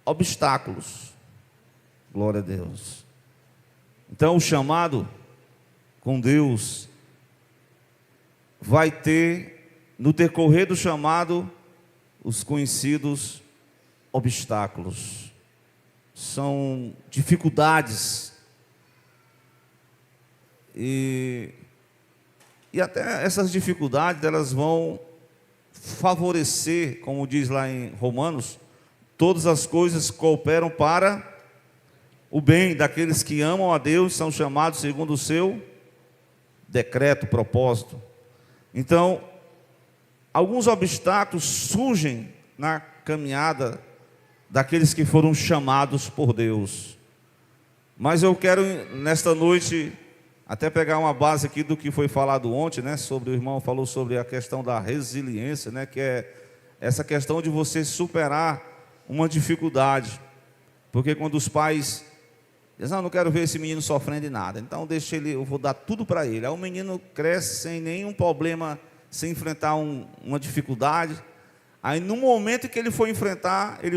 obstáculos. Glória a Deus. Então, o chamado com Deus vai ter, no decorrer do chamado, os conhecidos obstáculos. São dificuldades. E até essas dificuldades, elas vão favorecer, como diz lá em Romanos, todas as coisas cooperam para o bem daqueles que amam a Deus, são chamados segundo o seu decreto, propósito. Então, alguns obstáculos surgem na caminhada daqueles que foram chamados por Deus. Mas eu quero, nesta noite, até pegar uma base aqui do que foi falado ontem, né? Sobre o irmão falou sobre a questão da resiliência, né? Que é essa questão de você superar uma dificuldade. Porque quando os pais dizem, não quero ver esse menino sofrendo de nada, então deixa ele, eu vou dar tudo para ele. Aí o menino cresce sem nenhum problema, sem enfrentar uma dificuldade. Aí no momento que ele for enfrentar, ele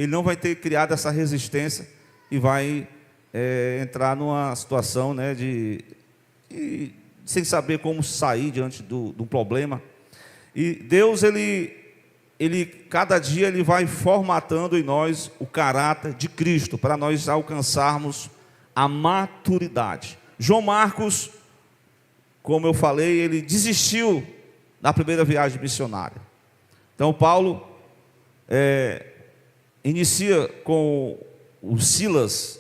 não vai ter criado essa resistência e vai entrar numa situação, né, sem saber como sair diante do problema. E Deus, ele cada dia ele vai formatando em nós o caráter de Cristo, para nós alcançarmos a maturidade. João Marcos, como eu falei, ele desistiu da primeira viagem missionária. Então Paulo inicia com o Silas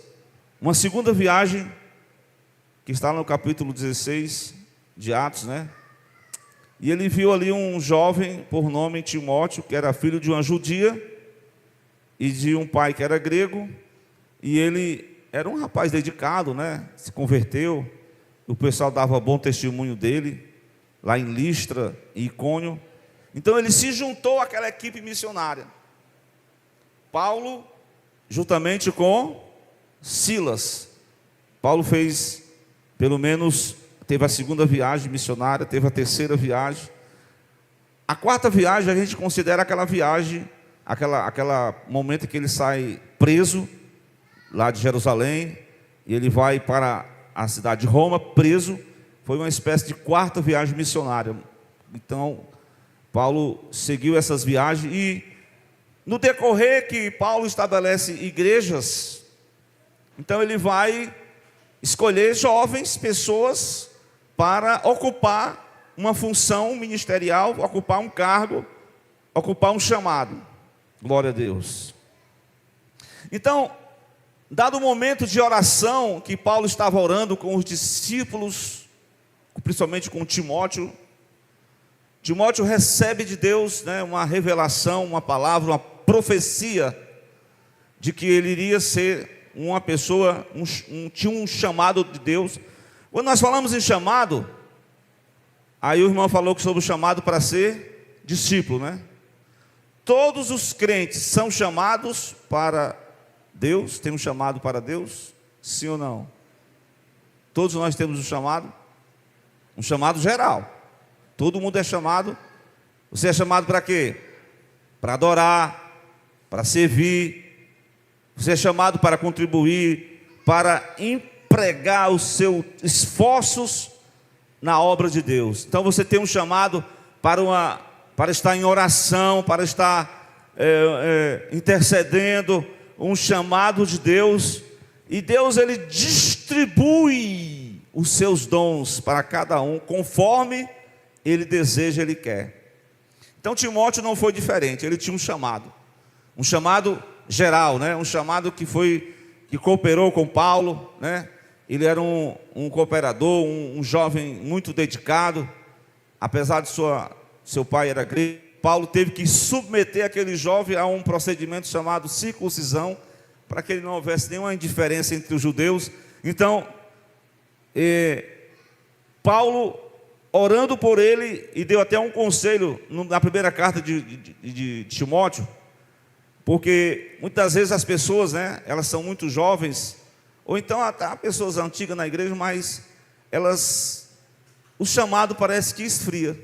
uma segunda viagem, que está no capítulo 16 de Atos, né? E ele viu ali um jovem por nome Timóteo, que era filho de uma judia e de um pai que era grego, e ele era um rapaz dedicado, né? Se converteu, o pessoal dava bom testemunho dele, lá em Listra e Icônio. Então ele se juntou àquela equipe missionária. Paulo, juntamente com Silas. Paulo fez, pelo menos, teve a segunda viagem missionária, teve a terceira viagem. A quarta viagem a gente considera aquela viagem, aquela momento que ele sai preso, lá de Jerusalém, e ele vai para a cidade de Roma, preso. Foi uma espécie de quarta viagem missionária. Então, Paulo seguiu essas viagens e, no decorrer que Paulo estabelece igrejas, então ele vai escolher jovens, pessoas, para ocupar uma função ministerial, ocupar um cargo, ocupar um chamado. Glória a Deus. Então, dado o momento de oração que Paulo estava orando com os discípulos, principalmente com Timóteo, Timóteo recebe de Deus, né, uma revelação, uma palavra, uma profecia de que ele iria ser uma pessoa, tinha um chamado de Deus. Quando nós falamos em chamado, aí o irmão falou sobre o chamado para ser discípulo, né? Todos os crentes são chamados para Deus, tem um chamado para Deus, sim ou não? Todos nós temos um chamado geral. Todo mundo é chamado. Você é chamado para quê? Para adorar, para servir. Você é chamado para contribuir, para empregar os seus esforços na obra de Deus. Então você tem um chamado para estar em oração, para estar intercedendo, um chamado de Deus. E Deus, ele distribui os seus dons para cada um, conforme ele deseja, ele quer. Então Timóteo não foi diferente, ele tinha um chamado geral, né? Um chamado que cooperou com Paulo, né? Ele era um cooperador, um jovem muito dedicado, apesar de seu pai era grego. Paulo teve que submeter aquele jovem a um procedimento chamado circuncisão, para que ele não houvesse nenhuma indiferença entre os judeus. Então, Paulo, orando por ele, e deu até um conselho na primeira carta de Timóteo, porque muitas vezes as pessoas, né, elas são muito jovens, ou então até pessoas antigas na igreja, mas o chamado parece que esfria.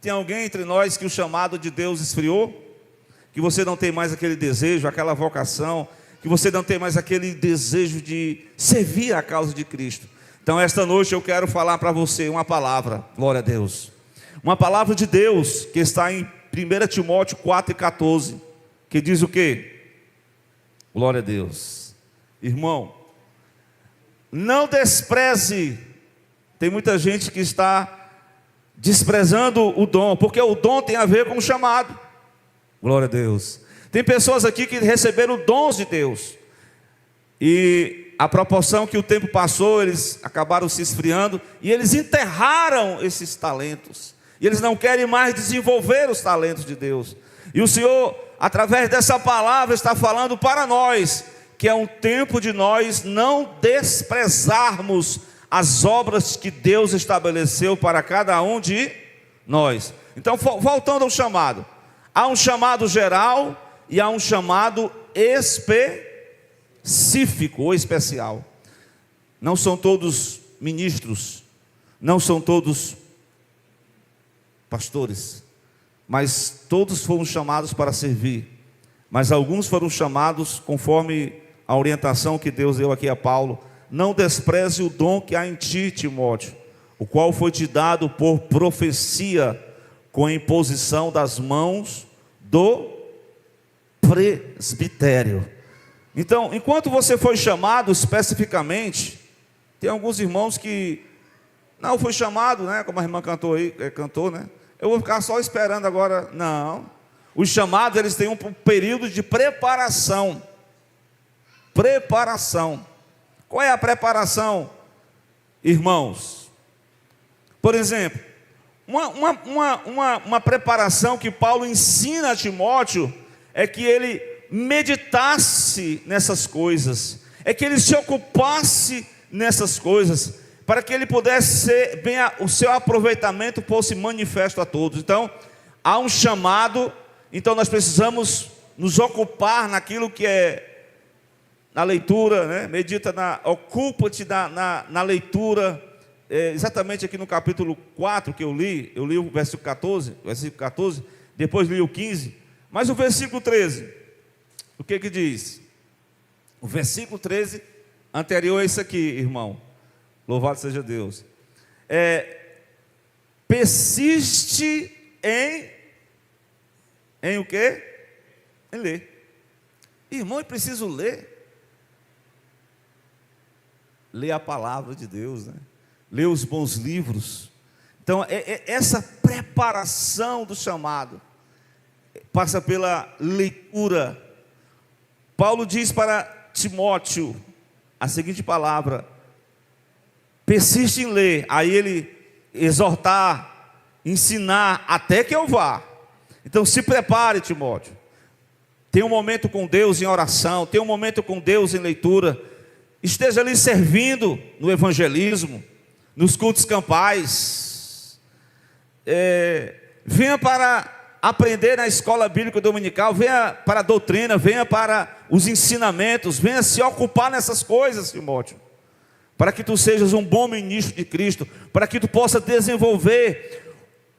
Tem alguém entre nós que o chamado de Deus esfriou? que você não tem mais aquele desejo, aquela vocação, que você não tem mais aquele desejo de servir a causa de Cristo. Então esta noite eu quero falar para você uma palavra, glória a Deus. Uma palavra de Deus que está em 1 Timóteo 4,14, que diz o quê? Glória a Deus. Irmão, não despreze. Tem muita gente que está desprezando o dom, porque o dom tem a ver com o chamado. Glória a Deus. Tem pessoas aqui que receberam dons de Deus, e a proporção que o tempo passou, eles acabaram se esfriando, e eles enterraram esses talentos, e eles não querem mais desenvolver os talentos de Deus. E o Senhor, através dessa palavra, está falando para nós, que é um tempo de nós não desprezarmos as obras que Deus estabeleceu para cada um de nós. Então, voltando ao chamado, há um chamado geral e há um chamado específico ou especial. Não são todos ministros, não são todos pastores, mas todos foram chamados para servir. Mas alguns foram chamados conforme a orientação que Deus deu aqui a Paulo: não despreze o dom que há em ti, Timóteo, o qual foi te dado por profecia, com a imposição das mãos do presbitério. Então, enquanto você foi chamado especificamente, tem alguns irmãos que não foi chamado, né? Como a irmã cantou aí, cantou, né? Eu vou ficar só esperando agora. Não. Os chamados, eles têm um período de preparação. Preparação. Qual é a preparação, irmãos? Por exemplo, uma preparação que Paulo ensina a Timóteo é que ele meditasse nessas coisas, é que ele se ocupasse nessas coisas, para que ele pudesse ser bem, o seu aproveitamento fosse manifesto a todos. Então, há um chamado, então nós precisamos nos ocupar naquilo que é na leitura, né? Medita ocupa-te na leitura. Exatamente aqui no capítulo 4 que eu li o versículo 14, depois li o 15, mas o versículo 13, o que diz? O versículo 13, anterior a esse aqui, irmão, louvado seja Deus, persiste em o quê? Em ler. Irmão, é preciso ler a palavra de Deus, né? Ler os bons livros. Então, essa preparação do chamado passa pela leitura. Paulo diz para Timóteo a seguinte palavra: persiste em ler. Aí ele exortar, ensinar, até que eu vá. Então se prepare, Timóteo. Tem um momento com Deus em oração, tem um momento com Deus em leitura. Esteja ali servindo no evangelismo, nos cultos campais. Venha para aprender na escola bíblica dominical, venha para a doutrina, venha para os ensinamentos, venha se ocupar nessas coisas, Timóteo, para que tu sejas um bom ministro de Cristo, para que tu possa desenvolver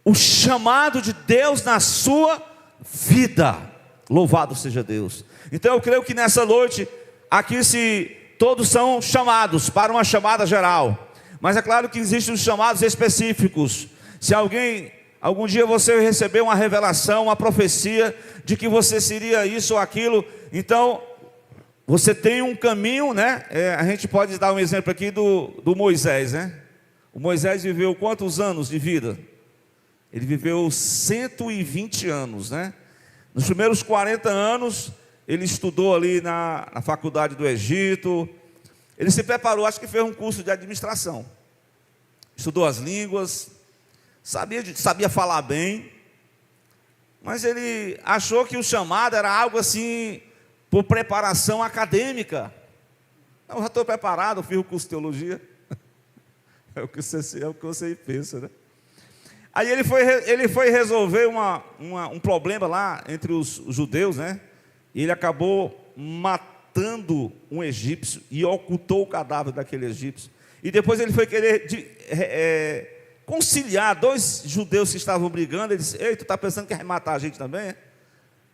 o chamado de Deus na sua vida. Louvado seja Deus. Então eu creio que nessa noite, aqui se todos são chamados para uma chamada geral, mas é claro que existem os chamados específicos. Se algum dia você recebeu uma revelação, uma profecia de que você seria isso ou aquilo, então você tem um caminho, né? A gente pode dar um exemplo aqui do Moisés, né? O Moisés viveu quantos anos de vida? Ele viveu 120 anos, né? Nos primeiros 40 anos, ele estudou ali na faculdade do Egito. Ele se preparou, acho que fez um curso de administração. Estudou as línguas, sabia falar bem, mas ele achou que o chamado era algo assim, por preparação acadêmica. Eu já estou preparado, eu fiz o curso de teologia. É o que você pensa, né? Aí ele foi resolver um problema lá entre os judeus, né? E ele acabou matando um egípcio e ocultou o cadáver daquele egípcio. E depois ele foi querer conciliar dois judeus que estavam brigando. Ele disse: ei, tu está pensando que vai matar a gente também?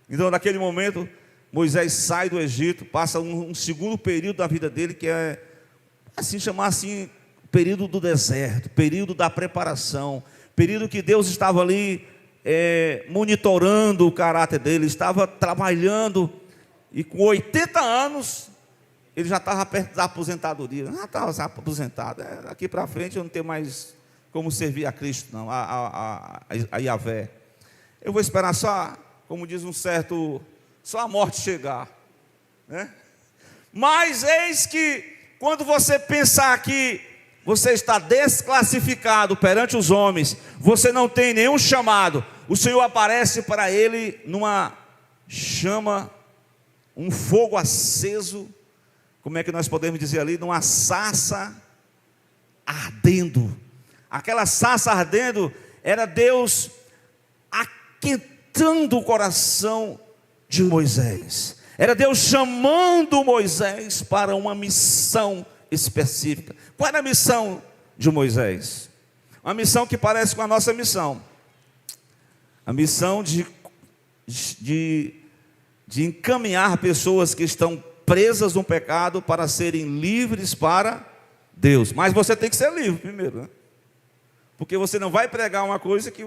Então, naquele momento, Moisés sai do Egito, passa um segundo período da vida dele, que é, assim, chamar assim, período do deserto, período da preparação, período que Deus estava ali monitorando o caráter dele, estava trabalhando, e com 80 anos, ele já estava perto da aposentadoria, já estava aposentado, daqui para frente eu não tenho mais como servir a Cristo, não, a Yahvé. Eu vou esperar só, como diz um certo, só a morte chegar, né? Mas eis que, quando você pensar que você está desclassificado perante os homens, você não tem nenhum chamado, o Senhor aparece para ele numa chama, um fogo aceso, como é que nós podemos dizer ali? Numa sarça ardendo. Aquela sarça ardendo era Deus aquentando o coração de Moisés. Era Deus chamando Moisés para uma missão específica. Qual era a missão de Moisés? Uma missão que parece com a nossa missão. A missão de encaminhar pessoas que estão presas no pecado para serem livres para Deus. Mas você tem que ser livre primeiro, né? Porque você não vai pregar uma coisa que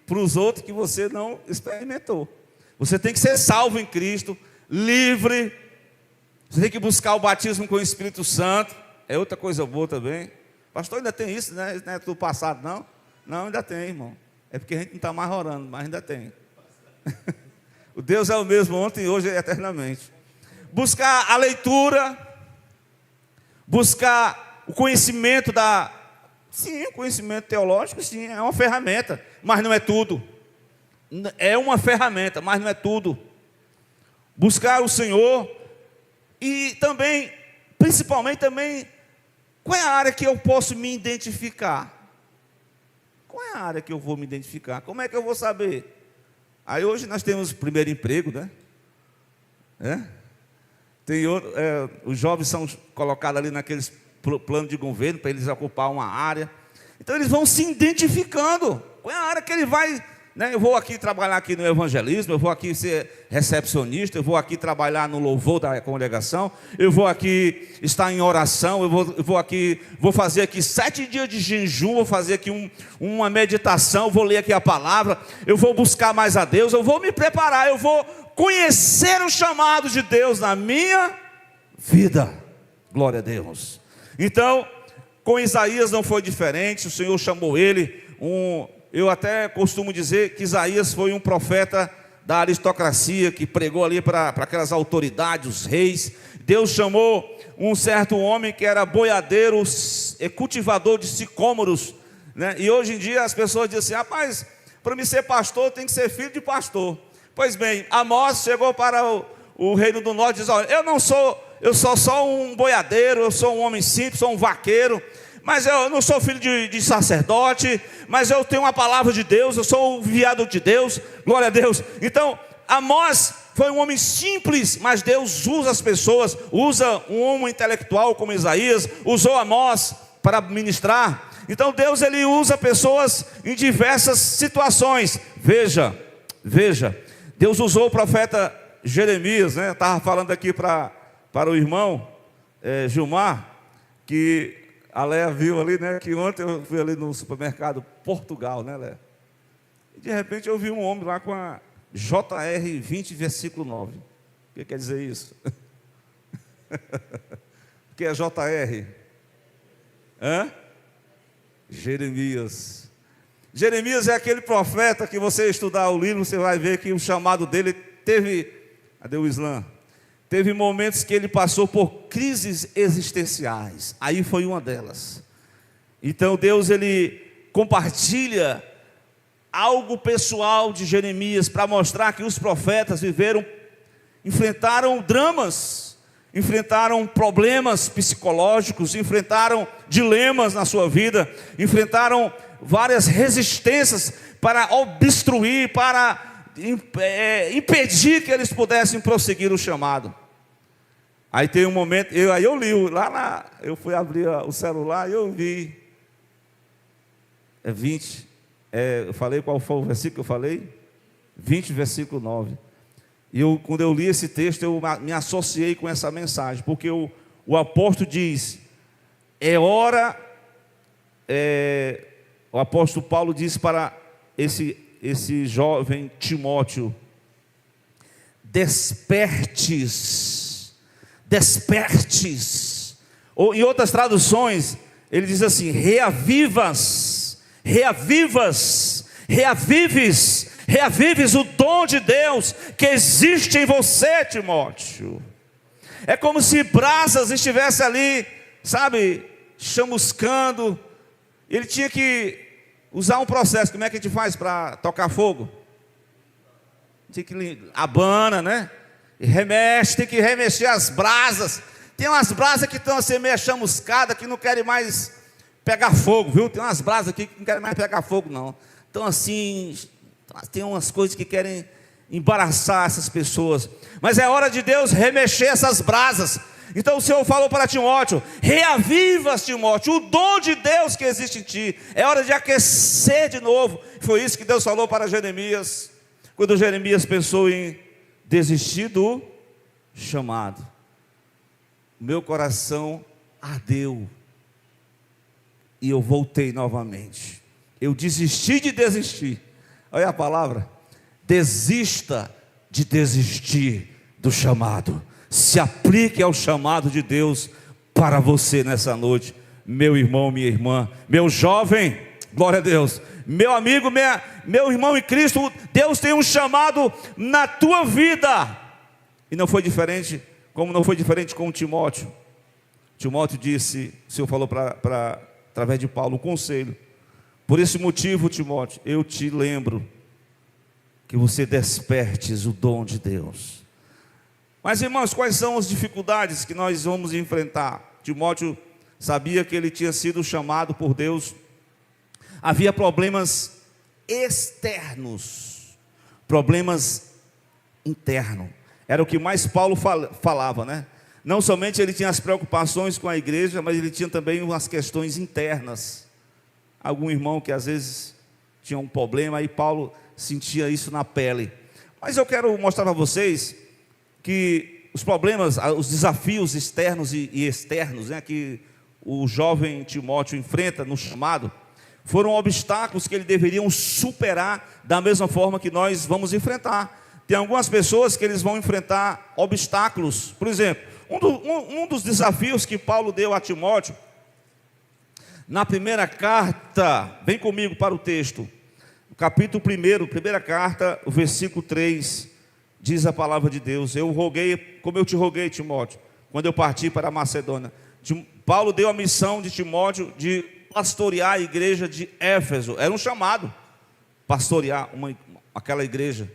para os outros que você não experimentou. Você tem que ser salvo em Cristo, livre. Você tem que buscar o batismo com o Espírito Santo. É outra coisa boa também. Pastor, ainda tem isso, né? Isso não é do passado, não? Não, ainda tem, irmão. É porque a gente não está mais orando, mas ainda tem. O Deus é o mesmo ontem, hoje e eternamente. Buscar a leitura, buscar o conhecimento Sim, o conhecimento teológico, sim, é uma ferramenta, mas não é tudo. É uma ferramenta, mas não é tudo. Buscar o Senhor e também, principalmente também, qual é a área que eu posso me identificar? Qual é a área que eu vou me identificar? Como é que eu vou saber? Aí hoje nós temos o primeiro emprego, né? Tem outro, os jovens são colocados ali naqueles plano de governo para eles ocupar uma área. Então eles vão se identificando. Qual é a área que ele vai, né? Eu vou aqui trabalhar aqui no evangelismo, eu vou aqui ser recepcionista, eu vou aqui trabalhar no louvor da congregação, eu vou aqui estar em oração, vou fazer aqui 7 dias de jejum, vou fazer aqui uma meditação, vou ler aqui a palavra, eu vou buscar mais a Deus, eu vou me preparar, eu vou conhecer o chamado de Deus na minha vida. Glória a Deus. Então, com Isaías não foi diferente, o Senhor chamou ele, eu até costumo dizer que Isaías foi um profeta da aristocracia, que pregou ali para aquelas autoridades, os reis. Deus chamou um certo homem que era boiadeiro, cultivador de sicômoros, né? E hoje em dia as pessoas dizem assim, rapaz, para me ser pastor tem que ser filho de pastor. Pois bem, Amós chegou para o reino do norte e diz, olha, eu sou só um boiadeiro, eu sou um homem simples, sou um vaqueiro, mas eu não sou filho de sacerdote, mas eu tenho uma palavra de Deus, eu sou o enviado de Deus, glória a Deus. Então, Amós foi um homem simples, mas Deus usa as pessoas, usa um homem intelectual como Isaías, usou Amós para ministrar. Então Deus ele usa pessoas em diversas situações. Veja, Deus usou o profeta Jeremias, né? Estava falando aqui para o irmão Gilmar, que a Léa viu ali, né? Que ontem eu fui ali no supermercado Portugal, né, Léa? E de repente eu vi um homem lá com a JR 20, versículo 9. O que quer dizer isso? O que é JR? Jeremias. Jeremias é aquele profeta que você estudar o livro, você vai ver que o chamado dele teve, cadê o Islã? Teve momentos que ele passou por crises existenciais. Aí foi uma delas. Então Deus ele compartilha algo pessoal de Jeremias para mostrar que os profetas enfrentaram dramas, enfrentaram problemas psicológicos, enfrentaram dilemas na sua vida, enfrentaram várias resistências para obstruir, para impedir que eles pudessem prosseguir o chamado. Aí tem um momento, eu li eu fui abrir o celular e eu vi 20, eu falei qual foi o versículo que eu falei? 20, versículo 9. E quando eu li esse texto, eu me associei com essa mensagem, porque o apóstolo diz, o apóstolo Paulo diz para esse jovem Timóteo: despertes, ou em outras traduções, ele diz assim: reavives o dom de Deus que existe em você, Timóteo. É como se brasas estivesse ali, sabe, chamuscando. Ele tinha que usar um processo. Como é que a gente faz para tocar fogo? Tinha que abana, né? Tem que remexer as brasas. Tem umas brasas que estão assim meio chamuscadas, que não querem mais pegar fogo, viu? Tem umas brasas aqui que não querem mais pegar fogo, não. Então assim, tem umas coisas que querem embaraçar essas pessoas. Mas é hora de Deus remexer essas brasas. Então o Senhor falou para Timóteo: reavivas, Timóteo, o dom de Deus que existe em ti. É hora de aquecer de novo. Foi isso que Deus falou para Jeremias, quando Jeremias pensou em desistir do chamado. Meu coração ardeu e eu voltei novamente. Eu desisti de desistir. Olha a palavra: desista de desistir do chamado. Se aplique ao chamado de Deus para você nessa noite, meu irmão, minha irmã, meu jovem, glória a Deus, meu amigo, meu irmão em Cristo. Deus tem um chamado na tua vida, e não foi diferente, como não foi diferente com Timóteo. Timóteo disse, o Senhor falou através de Paulo, um conselho: por esse motivo, Timóteo, eu te lembro que você despertes o dom de Deus. Mas, irmãos, quais são as dificuldades que nós vamos enfrentar? Timóteo sabia que ele tinha sido chamado por Deus. Havia problemas externos, problemas internos. Era o que mais Paulo falava, né? Não somente ele tinha as preocupações com a igreja, mas ele tinha também umas questões internas. Algum irmão que às vezes tinha um problema, e Paulo sentia isso na pele. Mas eu quero mostrar para vocês que os problemas, os desafios externos e externos, né, que o jovem Timóteo enfrenta no chamado, foram obstáculos que ele deveria superar da mesma forma que nós vamos enfrentar. Tem algumas pessoas que eles vão enfrentar obstáculos. Por exemplo, um dos desafios que Paulo deu a Timóteo, na primeira carta, vem comigo para o texto, capítulo 1, primeira carta, o versículo 3, diz a palavra de Deus: eu roguei, como eu te roguei, Timóteo, quando eu parti para a Macedônia. Paulo deu a missão de Timóteo de pastorear a igreja de Éfeso. Era um chamado, pastorear aquela igreja,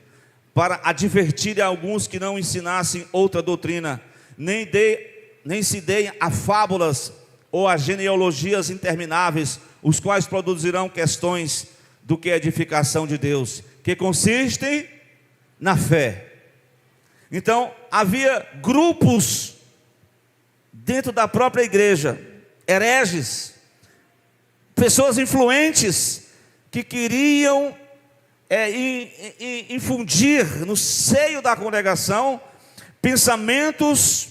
para advertir a alguns que não ensinassem outra doutrina, nem se deem a fábulas ou a genealogias intermináveis, os quais produzirão questões do que é edificação de Deus, que consistem na fé. Então, havia grupos dentro da própria igreja, hereges, pessoas influentes, que queriam infundir no seio da congregação pensamentos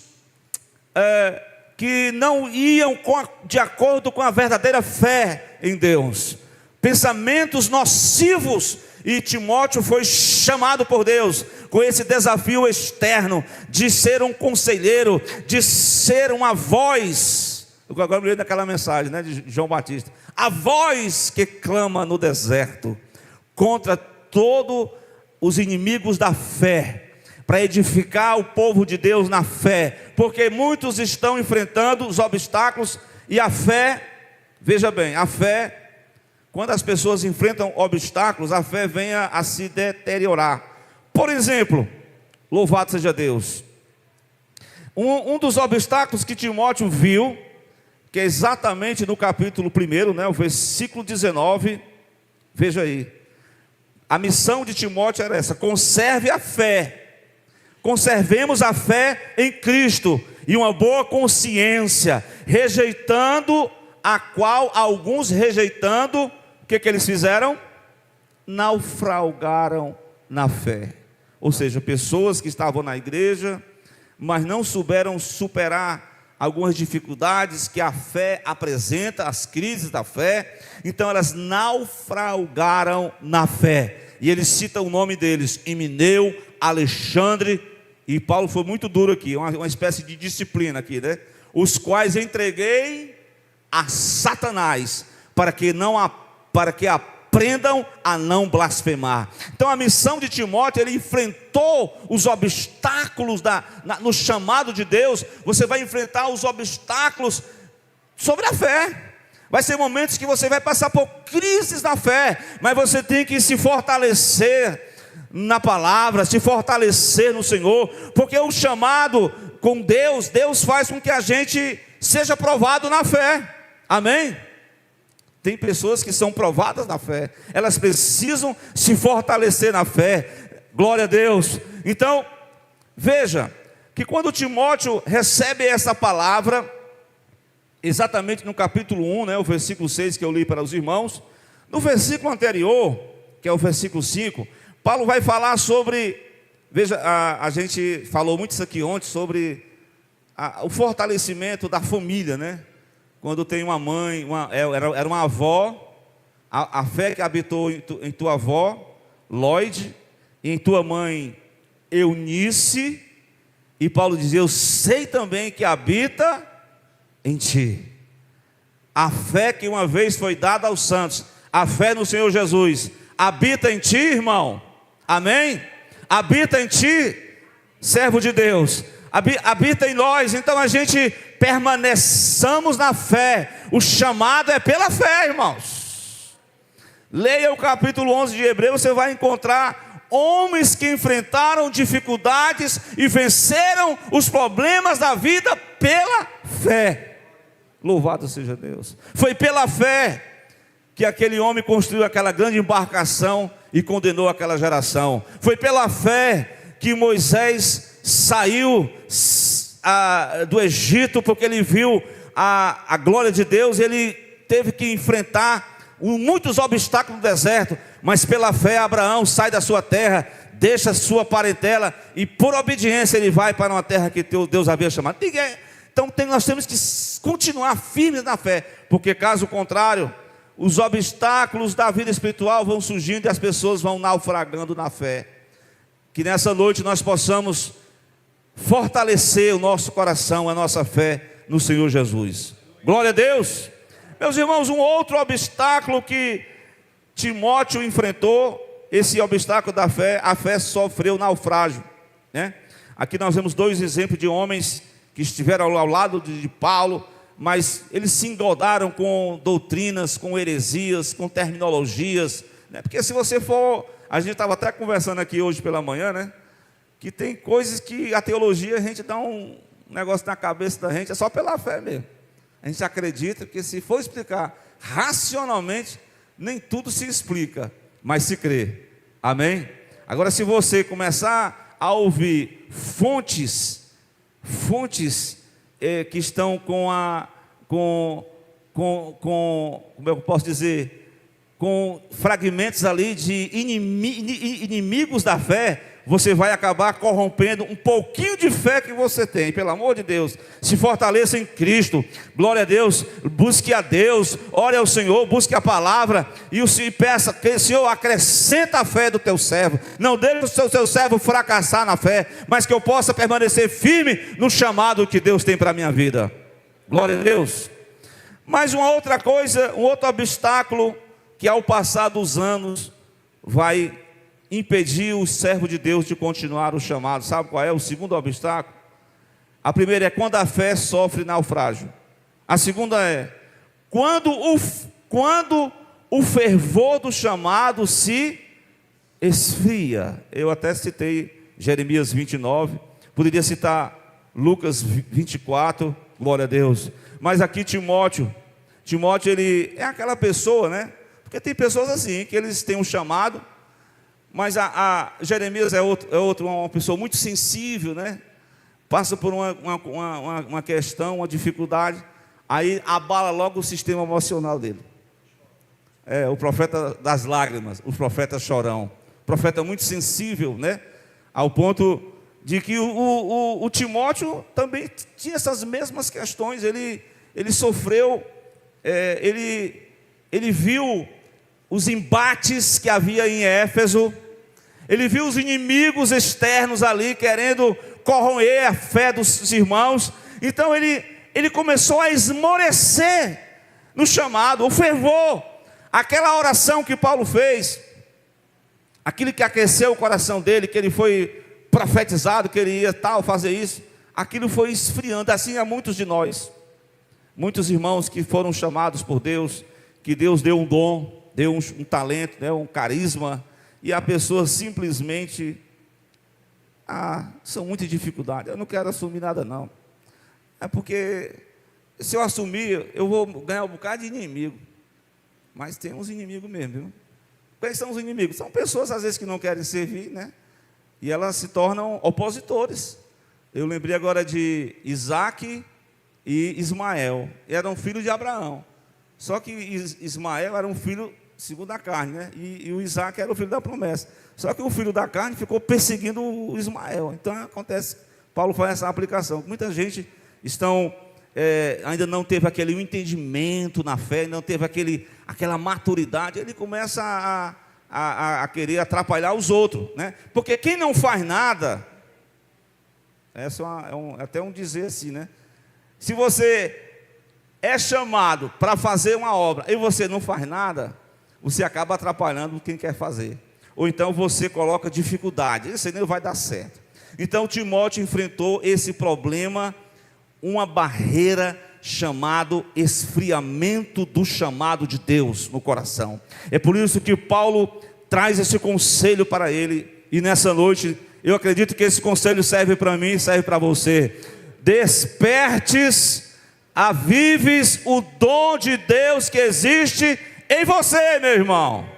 que não iam de acordo com a verdadeira fé em Deus, pensamentos nocivos. E Timóteo foi chamado por Deus com esse desafio externo de ser um conselheiro, de ser uma voz. Eu agora me lembro daquela mensagem, né, de João Batista: a voz que clama no deserto contra todos os inimigos da fé, para edificar o povo de Deus na fé, porque muitos estão enfrentando os obstáculos. E a fé, veja bem, a fé, quando as pessoas enfrentam obstáculos, a fé vem a se deteriorar. Por exemplo, louvado seja Deus, um dos obstáculos que Timóteo viu, que é exatamente no capítulo 1, né, o versículo 19, veja aí, a missão de Timóteo era essa: conserve a fé, conservemos a fé em Cristo, e uma boa consciência, rejeitando a qual alguns rejeitando, o que eles fizeram? Naufragaram na fé. Ou seja, pessoas que estavam na igreja, mas não souberam superar algumas dificuldades que a fé apresenta, as crises da fé. Então elas naufragaram na fé. E ele cita o nome deles: Himeneu, Alexandre, e Paulo foi muito duro aqui, uma espécie de disciplina aqui, né? Os quais entreguei a Satanás, para que aprendam a não blasfemar. Então a missão de Timóteo, ele enfrentou os obstáculos no chamado de Deus. Você vai enfrentar os obstáculos sobre a fé. Vai ser momentos que você vai passar por crises na fé, mas você tem que se fortalecer na palavra, se fortalecer no Senhor, porque o chamado com Deus, Deus faz com que a gente seja provado na fé. Amém? Tem pessoas que são provadas na fé, elas precisam se fortalecer na fé. Glória a Deus. Então, veja que quando Timóteo recebe essa palavra, exatamente no capítulo 1, né, o versículo 6 que eu li para os irmãos, no versículo anterior, que é o versículo 5, Paulo vai falar sobre, veja, a gente falou muito isso aqui ontem, sobre o fortalecimento da família, né? Quando tem uma mãe, era uma avó, a fé que habitou em tua avó, Lloyd, e em tua mãe, Eunice, e Paulo dizia: eu sei também que habita em ti. A fé que uma vez foi dada aos santos, a fé no Senhor Jesus, habita em ti, irmão. Amém? Habita em ti, servo de Deus, habita em nós. Então a gente permaneçamos na fé. O chamado é pela fé, irmãos. Leia o capítulo 11 de Hebreus, você vai encontrar homens que enfrentaram dificuldades e venceram os problemas da vida pela fé. Louvado seja Deus. Foi pela fé que aquele homem construiu aquela grande embarcação e condenou aquela geração. Foi pela fé que Moisés saiu do Egito, porque ele viu a glória de Deus. Ele teve que enfrentar muitos obstáculos no deserto, mas pela fé Abraão sai da sua terra, deixa a sua parentela, e por obediência ele vai para uma terra que Deus havia chamado. Então nós temos que continuar firmes na fé, porque caso contrário, os obstáculos da vida espiritual vão surgindo e as pessoas vão naufragando na fé. Que nessa noite nós possamos fortalecer o nosso coração, a nossa fé no Senhor Jesus. Glória a Deus. Meus irmãos, um outro obstáculo que Timóteo enfrentou, esse obstáculo da fé, a fé sofreu naufrágio, né? Aqui nós vemos dois exemplos de homens que estiveram ao lado de Paulo, mas eles se engodaram com doutrinas, com heresias, com terminologias, né? Porque se você for, a gente estava até conversando aqui hoje pela manhã, né? Que tem coisas que a teologia, a gente dá um negócio na cabeça da gente, é só pela fé mesmo. A gente acredita que se for explicar racionalmente, nem tudo se explica, mas se crê. Amém? Agora, se você começar a ouvir fontes que estão como eu posso dizer, com fragmentos ali de inimigos da fé, você vai acabar corrompendo um pouquinho de fé que você tem. Pelo amor de Deus, se fortaleça em Cristo. Glória a Deus. Busque a Deus, ore ao Senhor, busque a palavra e peça que o Senhor acrescenta a fé do teu servo. Não deixe o seu servo fracassar na fé, mas que eu possa permanecer firme no chamado que Deus tem para a minha vida. Glória a Deus. Mas uma outra coisa, um outro obstáculo que ao passar dos anos vai impedir o servo de Deus de continuar o chamado. Sabe qual é o segundo obstáculo? A primeira é quando a fé sofre naufrágio. A segunda é quando o fervor do chamado se esfria. Eu até citei Jeremias 29, poderia citar Lucas 24, glória a Deus. Mas aqui Timóteo ele é aquela pessoa, né? Porque tem pessoas assim, que eles têm um chamado, mas Jeremias é uma pessoa muito sensível, né? Passa por uma questão, uma dificuldade, aí abala logo o sistema emocional dele. É o profeta das lágrimas, o profeta chorão. profeta muito sensível, né? Ao ponto de que o Timóteo também tinha essas mesmas questões. Ele sofreu, ele viu os embates que havia em Éfeso, ele viu os inimigos externos ali querendo corroer a fé dos irmãos. Então ele começou a esmorecer no chamado, o fervor, aquela oração que Paulo fez, aquilo que aqueceu o coração dele, que ele foi profetizado, que ele ia fazer isso, aquilo foi esfriando. Assim há muitos de nós, muitos irmãos que foram chamados por Deus, que Deus deu um dom, deu um talento, né, um carisma, e a pessoa simplesmente, são muitas dificuldades, eu não quero assumir nada não, é porque se eu assumir, eu vou ganhar um bocado de inimigo, mas tem uns inimigos mesmo, viu? Quem são os inimigos? São pessoas às vezes que não querem servir, né? E elas se tornam opositores. Eu lembrei agora de Isaac e Ismael, eram filhos de Abraão, só que Ismael era um filho segundo a carne, né? E o Isaac era o filho da promessa, só que o filho da carne ficou perseguindo o Ismael. Então acontece, Paulo faz essa aplicação, muita gente ainda não teve aquele entendimento na fé, não teve aquela maturidade, ele começa a querer atrapalhar os outros, né? Porque quem não faz nada, essa até um dizer assim, né? Se você é chamado para fazer uma obra e você não faz nada, você acaba atrapalhando quem quer fazer, ou então você coloca dificuldade, isso aí não vai dar certo. Então Timóteo enfrentou esse problema, uma barreira chamado esfriamento do chamado de Deus no coração. É por isso que Paulo traz esse conselho para ele, e nessa noite eu acredito que esse conselho serve para mim e serve para você. Despertes, avives o dom de Deus que existe em você, meu irmão.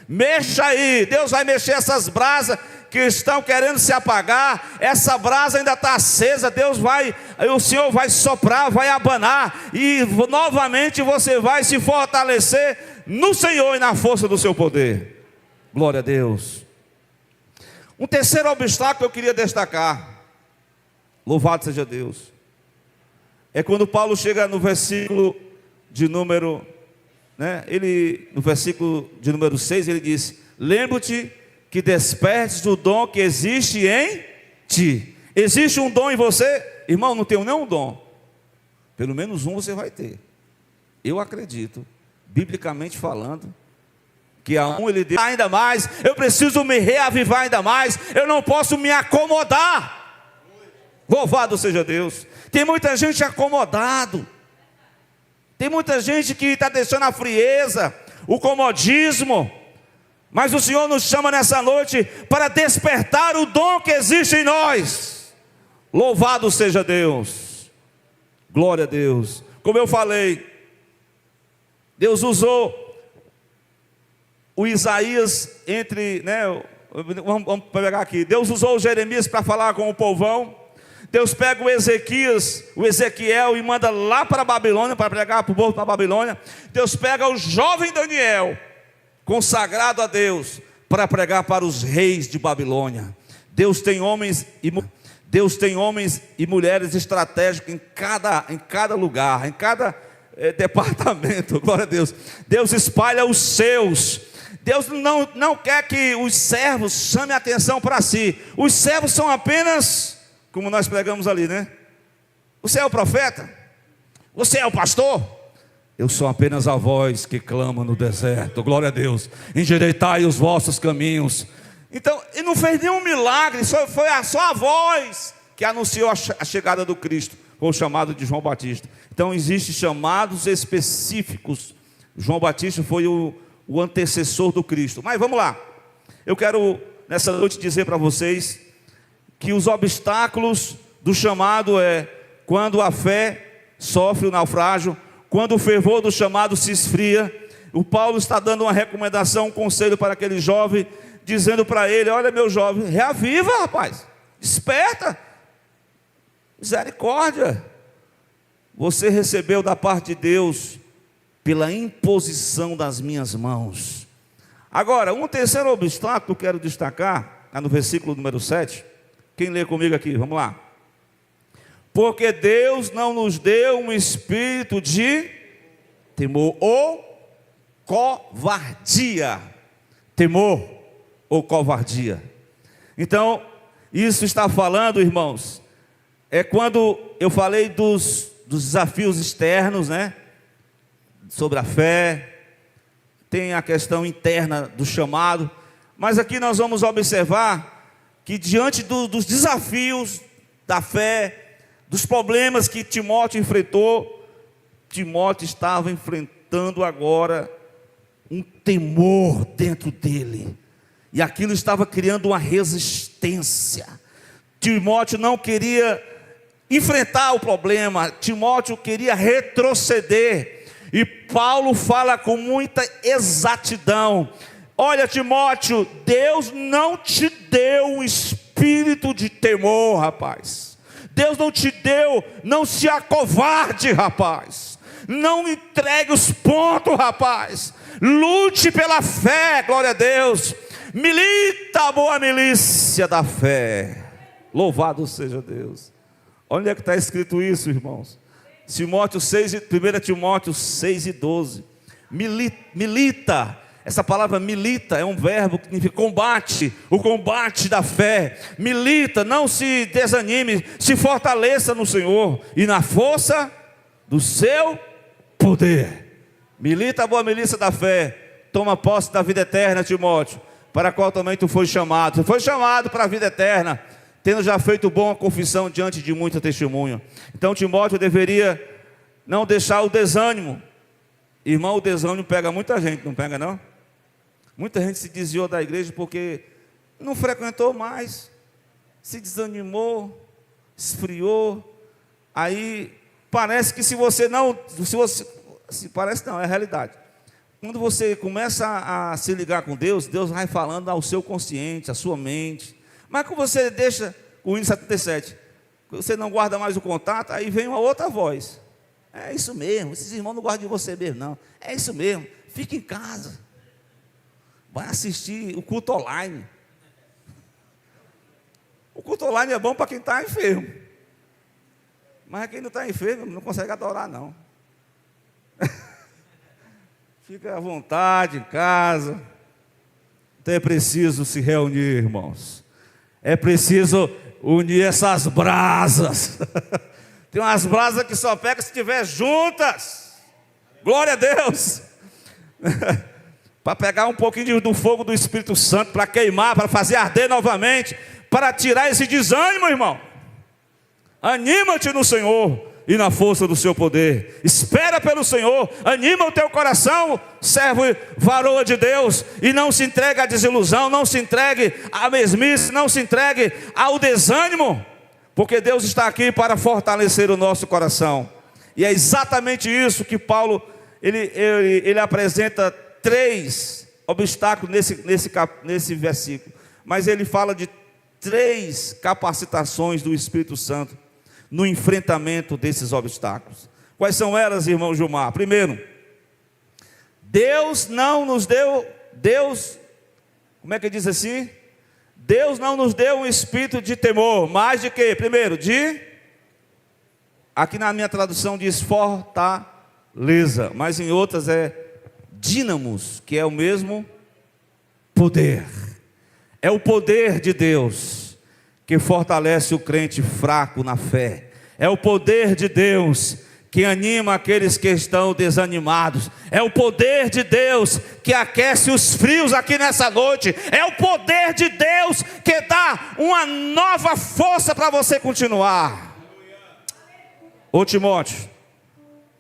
Mexa aí, Deus vai mexer essas brasas que estão querendo se apagar. Essa brasa ainda está acesa, o Senhor vai soprar, vai abanar, e novamente você vai se fortalecer no Senhor e na força do seu poder. Glória a Deus. Um terceiro obstáculo eu queria destacar, louvado seja Deus, é quando Paulo chega no versículo de número, no versículo de número 6, ele diz: lembra-te que despertes do dom que existe em ti. Existe um dom em você? Irmão, não tenho nenhum dom. Pelo menos um você vai ter. Eu acredito, biblicamente falando, que a um ele deu ainda mais. Eu preciso me reavivar ainda mais. Eu não posso me acomodar. Louvado seja Deus. Tem muita gente acomodado. Tem muita gente que está deixando a frieza, o comodismo. Mas o Senhor nos chama nessa noite para despertar o dom que existe em nós. Louvado seja Deus. Glória a Deus. Como eu falei, Deus usou o Isaías vamos pegar aqui. Deus usou o Jeremias para falar com o povão. Deus pega o Ezequiel e manda lá para a Babilônia, para pregar para o povo da Babilônia. Deus pega o jovem Daniel, consagrado a Deus, para pregar para os reis de Babilônia. Deus tem homens e mulheres estratégicos em cada lugar, em cada departamento. Glória a Deus. Deus espalha os seus. Deus não quer que os servos chamem a atenção para si. Os servos são apenas, como nós pregamos ali, né? Você é o profeta? Você é o pastor? Eu sou apenas a voz que clama no deserto. Glória a Deus. Endireitai os vossos caminhos. Então, ele não fez nenhum milagre, foi só a voz que anunciou a chegada do Cristo, ou o chamado de João Batista. Então, existem chamados específicos. João Batista foi o antecessor do Cristo. Mas vamos lá. Eu quero, nessa noite, dizer para vocês que os obstáculos do chamado é quando a fé sofre o naufrágio, quando o fervor do chamado se esfria. O Paulo está dando uma recomendação, um conselho para aquele jovem, dizendo para ele: olha, meu jovem, reaviva, rapaz, desperta, misericórdia. Você recebeu da parte de Deus pela imposição das minhas mãos. Agora, um terceiro obstáculo que eu quero destacar, no versículo número 7. Quem lê comigo aqui? Vamos lá. Porque Deus não nos deu um espírito de temor ou covardia. Temor ou covardia. Então, isso está falando, irmãos, é quando eu falei dos desafios externos, né? Sobre a fé, tem a questão interna do chamado, mas aqui nós vamos observar que diante dos desafios da fé, dos problemas que Timóteo enfrentou, Timóteo estava enfrentando agora um temor dentro dele, e aquilo estava criando uma resistência. Timóteo não queria enfrentar o problema, Timóteo queria retroceder. E Paulo fala com muita exatidão: olha, Timóteo, Deus não te deu um espírito de temor, rapaz. Deus não te deu, não se acovarde, rapaz. Não entregue os pontos, rapaz. Lute pela fé, glória a Deus. Milita a boa milícia da fé. Louvado seja Deus. Onde é que está escrito isso, irmãos? 1 Timóteo 6 e 12. Milita, essa palavra milita é um verbo que significa combate, o combate da fé. Milita, não se desanime, se fortaleça no Senhor e na força do seu poder. Milita a boa milícia da fé, toma posse da vida eterna, Timóteo, para a qual também tu foi chamado. Tu foi chamado para a vida eterna, tendo já feito boa confissão diante de muita testemunha. Então Timóteo deveria não deixar o desânimo. Irmão, o desânimo pega muita gente, não pega não? Muita gente se desviou da igreja porque não frequentou mais, se desanimou, esfriou. Aí parece que parece não, é a realidade. Quando você começa a se ligar com Deus, Deus vai falando ao seu consciente, à sua mente. Mas quando você deixa o hino 77, você não guarda mais o contato, aí vem uma outra voz: é isso mesmo, esses irmãos não gostam de você mesmo não, é isso mesmo, fica em casa, vai assistir o culto online. O culto online é bom para quem está enfermo, mas quem não está enfermo não consegue adorar não. Fica à vontade em casa. Então é preciso se reunir, irmãos. É preciso unir essas brasas. Tem umas brasas que só pega se estiver juntas. Glória a Deus. Para pegar um pouquinho do fogo do Espírito Santo, para queimar, para fazer arder novamente, para tirar esse desânimo, irmão. Anima-te no Senhor e na força do seu poder. Espera pelo Senhor, anima o teu coração, servo e varoa de Deus, e não se entregue à desilusão, não se entregue à mesmice, não se entregue ao desânimo, porque Deus está aqui para fortalecer o nosso coração. E é exatamente isso que Paulo ele apresenta 3 obstáculos nesse versículo, mas ele fala de 3 capacitações do Espírito Santo no enfrentamento desses obstáculos. Quais são elas, irmão Gilmar? Primeiro, Deus não nos deu, como é que diz assim? Deus não nos deu um espírito de temor, mas de quê? Primeiro, aqui na minha tradução diz fortaleza, mas em outras é dínamos, que é o mesmo poder. É o poder de Deus que fortalece o crente fraco na fé. É o poder de Deus que anima aqueles que estão desanimados. É o poder de Deus que aquece os frios aqui nessa noite. É o poder de Deus que dá uma nova força para você continuar. Ô Timóteo,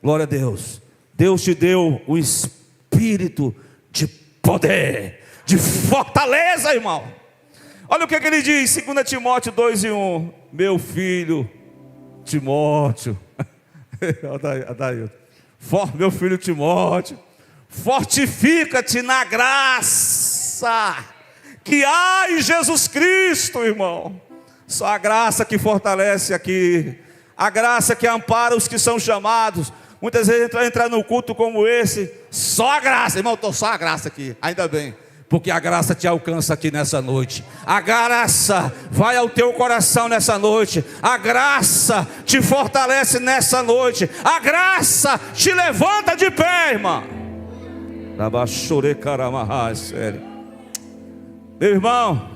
glória a Deus. Deus te deu o espírito de poder, de fortaleza, irmão. Olha o que ele diz, 2 Timóteo 2 e 1. Meu filho Timóteo, meu filho Timóteo, fortifica-te na graça que há em Jesus Cristo, irmão. Só a graça que fortalece aqui, a graça que ampara os que são chamados. Muitas vezes entrar no culto como esse, só a graça, irmão, estou só a graça aqui, ainda bem. porque a graça te alcança aqui nessa noite. A graça vai ao teu coração nessa noite. A graça te fortalece nessa noite. A graça te levanta de pé, irmão. Sério. Meu irmão,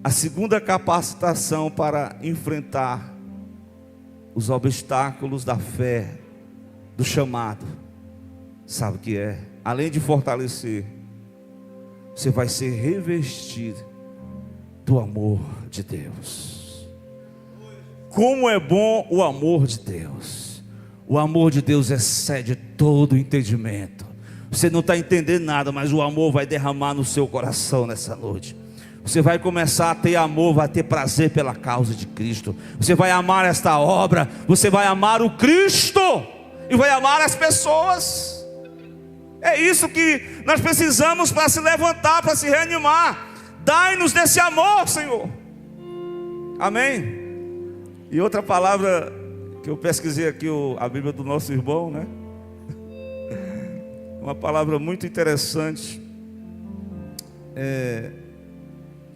a segunda capacitação para enfrentar os obstáculos da fé, do chamado, sabe o que é? Além de fortalecer, você vai ser revestido do amor de Deus. Como é bom o amor de Deus. O amor de Deus excede todo entendimento. Você não está entendendo nada, mas o amor vai derramar no seu coração nessa noite. Você vai começar a ter amor, vai ter prazer pela causa de Cristo. Você vai amar esta obra, você vai amar o Cristo e vai amar as pessoas. É isso que nós precisamos para se levantar, para se reanimar. Dai-nos desse amor, Senhor. Amém. E outra palavra que eu pesquisei aqui, a Bíblia do nosso irmão, né? Uma palavra muito interessante.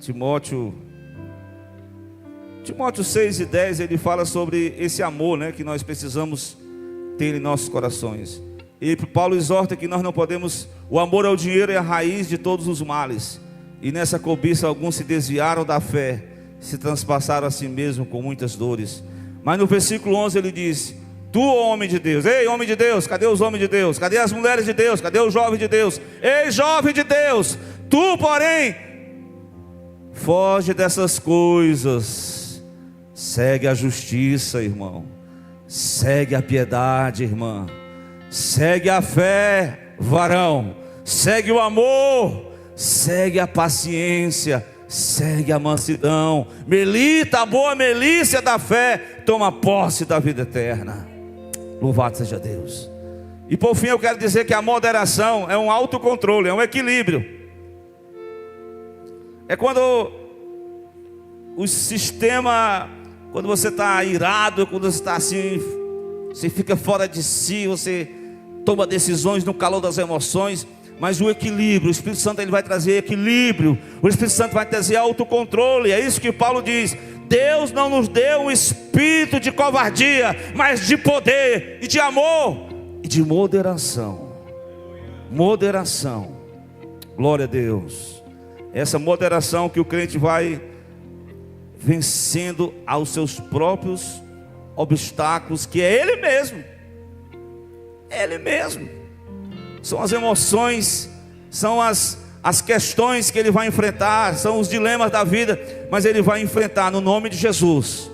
Timóteo 6:10, ele fala sobre esse amor, né, que nós precisamos ter em nossos corações. E Paulo exorta que nós não podemos, o amor ao dinheiro é a raiz de todos os males, e nessa cobiça alguns se desviaram da fé, se transpassaram a si mesmo com muitas dores. Mas no versículo 11 ele diz: tu, homem de Deus, ei, homem de Deus, cadê os homens de Deus? Cadê as mulheres de Deus? Cadê os jovens de Deus? Ei, jovem de Deus, tu, porém, foge dessas coisas, segue a justiça, irmão, segue a piedade, irmã, segue a fé, varão, segue o amor, segue a paciência, segue a mansidão, milita a boa milícia da fé, toma posse da vida eterna. Louvado seja Deus. E por fim eu quero dizer que a moderação é um autocontrole, é um equilíbrio. É quando o sistema, quando você está irado, quando você está assim, você fica fora de si, você toma decisões no calor das emoções, mas o equilíbrio, o Espírito Santo ele vai trazer equilíbrio, o Espírito Santo vai trazer autocontrole. É isso que Paulo diz: Deus não nos deu um espírito de covardia, mas de poder e de amor e de moderação. Moderação, glória a Deus. Essa moderação que o crente vai vencendo aos seus próprios obstáculos, que é ele mesmo. Ele mesmo. São as emoções, são as questões que ele vai enfrentar, são os dilemas da vida, mas ele vai enfrentar no nome de Jesus.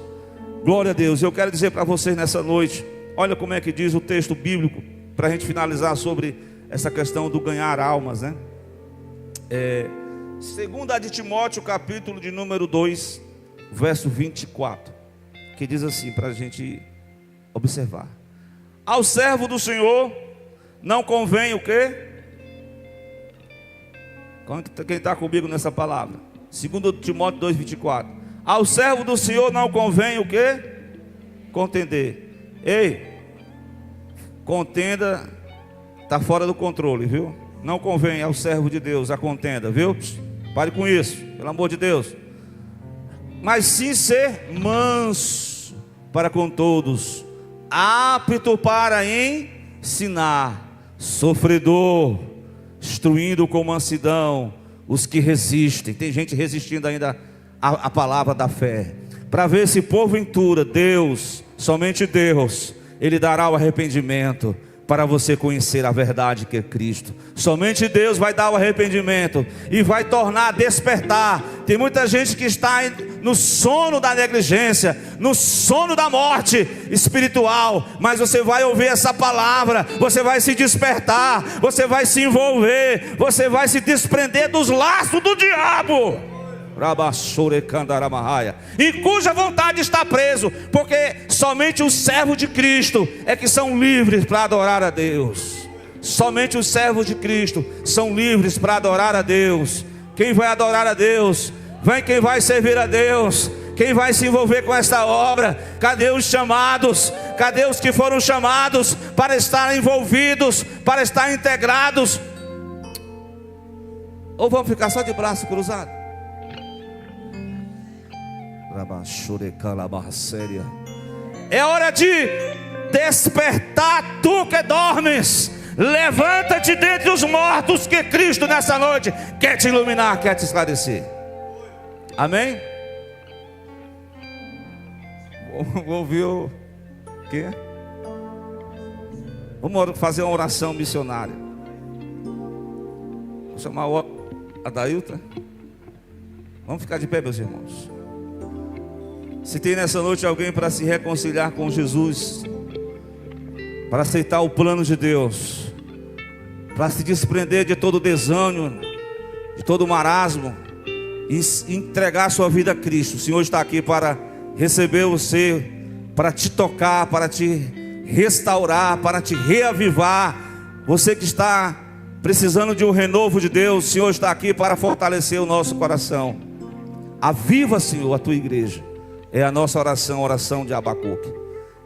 Glória a Deus. Eu quero dizer para vocês nessa noite, olha como é que diz o texto bíblico, para a gente finalizar sobre essa questão do ganhar almas, né? Segunda de Timóteo, capítulo de número 2, verso 24, que diz assim, para a gente observar: ao servo do Senhor não convém o quê? Quem está comigo nessa palavra? 2 Timóteo 2,24. Ao servo do Senhor não convém o quê? Contender. Ei, contenda está fora do controle, viu? Não convém ao servo de Deus a contenda, viu? Pare com isso, pelo amor de Deus. Mas sim ser manso para com todos, apto para ensinar, sofredor, instruindo com mansidão os que resistem. Tem gente resistindo ainda à palavra da fé, para ver se porventura Deus, somente Deus, Ele dará o arrependimento, para você conhecer a verdade que é Cristo. Somente Deus vai dar o arrependimento e vai tornar, despertar. Tem muita gente que está no sono da negligência, no sono da morte espiritual, mas você vai ouvir essa palavra, você vai se despertar, você vai se envolver, você vai se desprender dos laços do diabo, em cuja vontade está preso, porque somente os servos de Cristo é que são livres para adorar a Deus. Somente os servos de Cristo são livres para adorar a Deus. Quem vai adorar a Deus? Vem quem vai servir a Deus. Quem vai se envolver com esta obra? Cadê os chamados? Cadê os que foram chamados para estar envolvidos, para estar integrados? Ou vamos ficar só de braço cruzado? É hora de despertar, tu que dormes. Levanta-te dentre os mortos, que Cristo nessa noite quer te iluminar, quer te esclarecer. Amém? Vou ouvir o quê? Vamos fazer uma oração missionária. Vou chamar o Adailton. Vamos ficar de pé, meus irmãos. Se tem nessa noite alguém para se reconciliar com Jesus, para aceitar o plano de Deus, para se desprender de todo desânimo, de todo marasmo, e entregar sua vida a Cristo, o Senhor está aqui para receber você, para te tocar, para te restaurar, para te reavivar. Você que está precisando de um renovo de Deus, o Senhor está aqui para fortalecer o nosso coração. Aviva, Senhor, a tua igreja. É a nossa oração, a oração de Abacuque.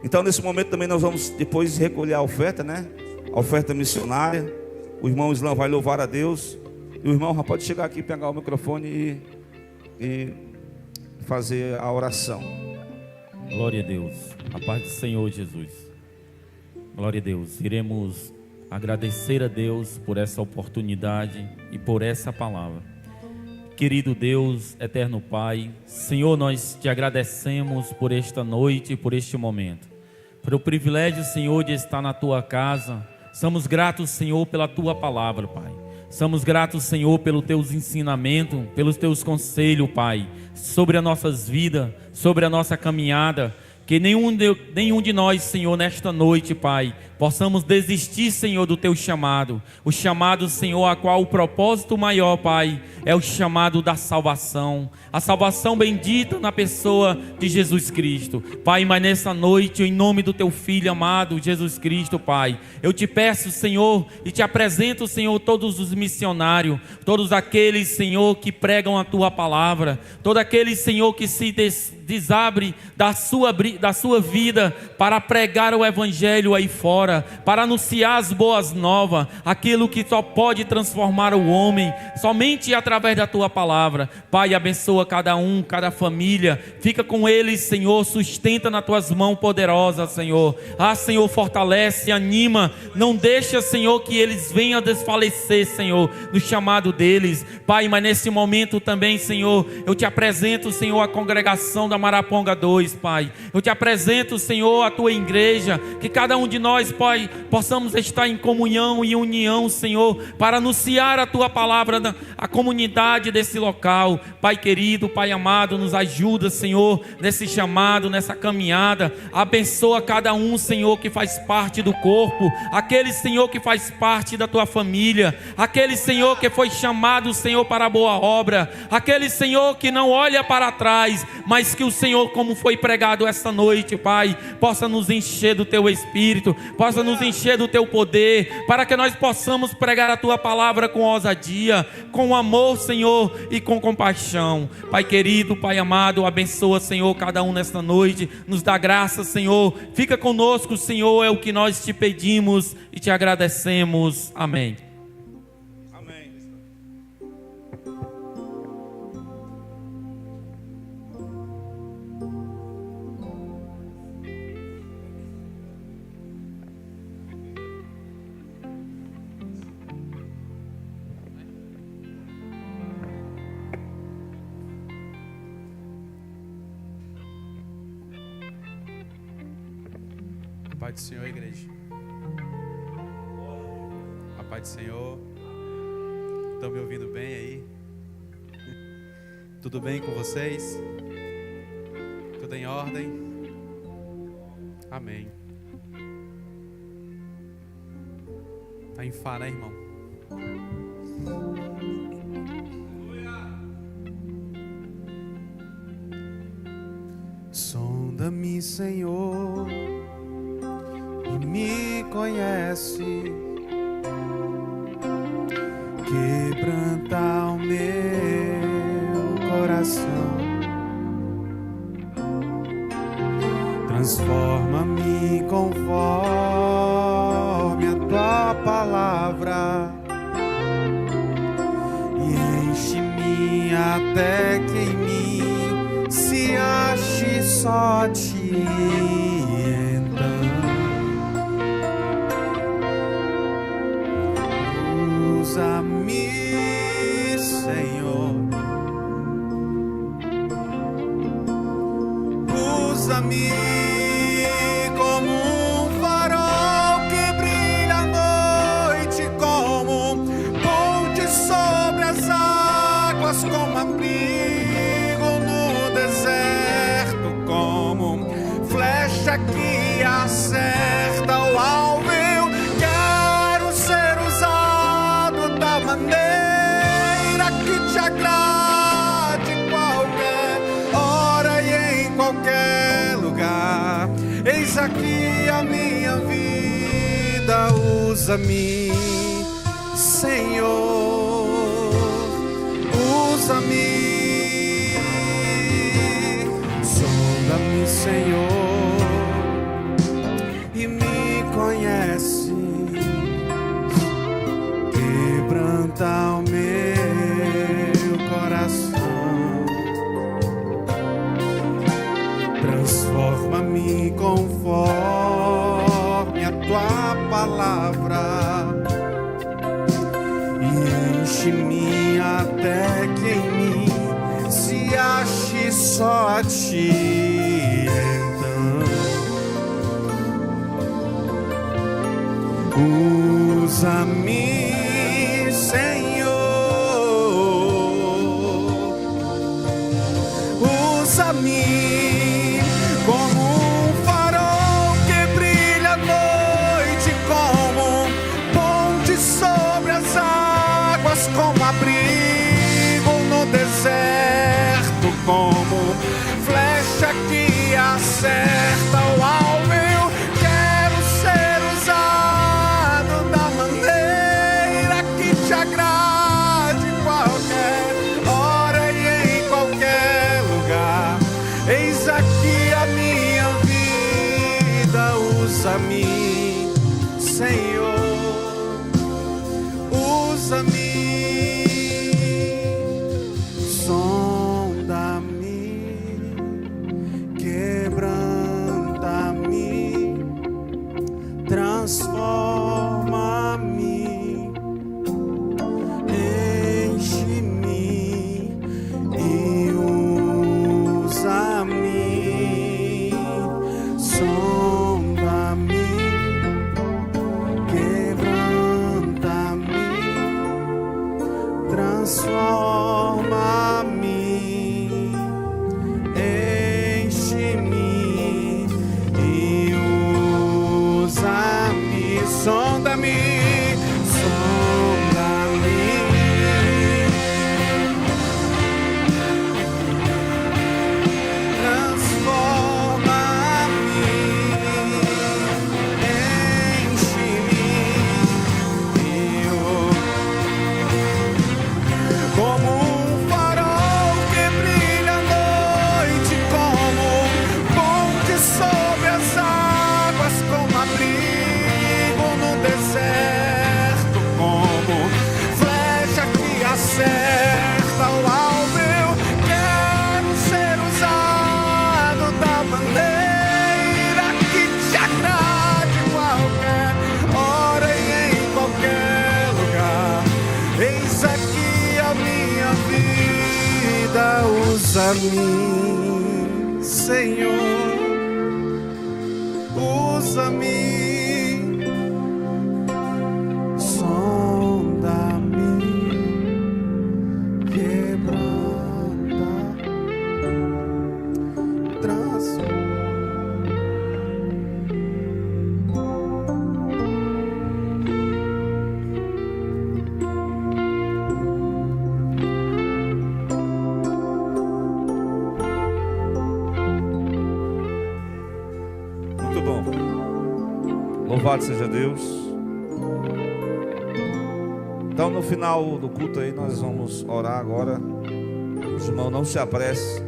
Então nesse momento também nós vamos depois recolher a oferta, né? A oferta missionária. O irmão Islã vai louvar a Deus. E o irmão já pode chegar aqui, pegar o microfone e fazer a oração. Glória a Deus. A paz do Senhor Jesus. Glória a Deus. Iremos agradecer a Deus por essa oportunidade e por essa palavra. Querido Deus, eterno Pai, Senhor, nós te agradecemos por esta noite e por este momento, pelo privilégio, Senhor, de estar na tua casa. Somos gratos, Senhor, pela tua palavra, Pai. Somos gratos, Senhor, pelos teus ensinamentos, pelos teus conselhos, Pai, sobre as nossas vidas, sobre a nossa caminhada. Que nenhum de nós, Senhor, nesta noite, Pai, possamos desistir, Senhor, do teu chamado. O chamado, Senhor, a qual o propósito maior, Pai, é o chamado da salvação. A salvação bendita na pessoa de Jesus Cristo. Pai, mas nessa noite, em nome do teu Filho amado, Jesus Cristo, Pai, eu te peço, Senhor, e te apresento, Senhor, todos os missionários, todos aqueles, Senhor, que pregam a tua palavra, todos aqueles, Senhor, que se desabre da sua vida para pregar o evangelho aí fora, para anunciar as boas novas, aquilo que só pode transformar o homem, somente através da tua palavra. Pai, abençoa cada um, cada família, fica com eles, Senhor, sustenta nas tuas mãos poderosas, Senhor. Senhor, fortalece, anima, não deixa, Senhor, que eles venham a desfalecer, Senhor, no chamado deles. Pai, mas nesse momento também, Senhor, eu te apresento, Senhor, a congregação da Maraponga 2, Pai. Eu te apresento, Senhor, a tua igreja, que cada um de nós, Pai, possamos estar em comunhão e união, Senhor, para anunciar a tua palavra à comunidade desse local. Pai querido, Pai amado, nos ajuda, Senhor, nesse chamado, nessa caminhada. Abençoa cada um, Senhor, que faz parte do corpo, aquele, Senhor, que faz parte da tua família, aquele, Senhor, que foi chamado, Senhor, para a boa obra, aquele, Senhor, que não olha para trás, mas que o Senhor, como foi pregado esta noite, Pai, possa nos encher do teu Espírito, possa nos encher do teu poder, para que nós possamos pregar a tua palavra com ousadia, com amor, Senhor, e com compaixão. Pai querido, Pai amado, abençoa, Senhor, cada um nesta noite, nos dá graça, Senhor, fica conosco, Senhor, é o que nós te pedimos e te agradecemos. Amém. A paz do Senhor, igreja. A paz do Senhor. Estão me ouvindo bem aí? Tudo bem com vocês? Tudo em ordem? Amém. Tá em Fá, né, irmão? Sonda-me, Senhor, e me conhece, quebranta o meu coração, Transforma-me conforme a tua palavra e enche-me até que em mim se ache só ti. Então usa-me, Senhor, usa-me como um farol que brilha à noite, como um ponte sobre as águas, como abrigo no deserto, como flecha que acerta o alvo. Eu quero ser usado da maneira que te agrade, qualquer hora e em qualquer lugar. Eis aqui a minha vida, usa-me, Senhor, usa-me, sonda-me, Senhor, e me conhece, quebranta o meu coração, transforma-me conforme a tua palavra e enche-me até que em mim se ache só a ti. Então usa-me, Senhor, usa-me como um farol que brilha à noite, como um ponte sobre as águas, como abrigo no deserto, como flecha que acerta o alvo. Eu quero ser usado da maneira que te agrade, qualquer hora e em qualquer lugar. Eis aqui a minha vida, usa-me, Senhor, usa-me, sonda-me, quebranta-me, transforma-me, enche-me e usa-me, sonda-me, quebranta-me, transforma-me, enche-me e usa-me, sonda-me, sonda-me, transforma-me, enche-me e como um farol que brilha à noite, como ponte sobre as águas, como abrigo no deserto, como flecha que acerta o alvo. Eu quero ser usado da maneira que te agrade, qualquer hora e em qualquer lugar. Eis aqui a minha vida, usa-me, Senhor, usa-me, sonda-me, quebranta, transforma. Muito bom. Louvado seja Deus. Então, no final do culto aí, nós vamos orar agora. Os irmãos, não se apresse.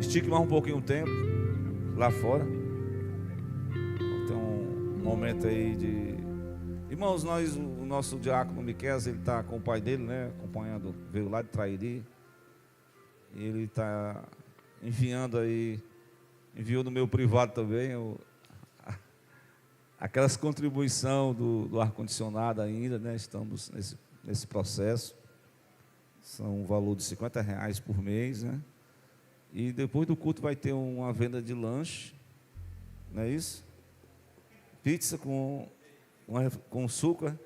estique mais um pouquinho o tempo lá fora. Tem um momento aí de... Irmãos, o nosso diácono Miqueias, ele está com o pai dele, né? Acompanhando, veio lá de Trairi. E ele está enviou no meu privado também aquelas contribuições do ar-condicionado ainda, né? Estamos nesse processo. São um valor de R$50 por mês, né? E depois do culto vai ter uma venda de lanche, não é isso? Pizza com açúcar.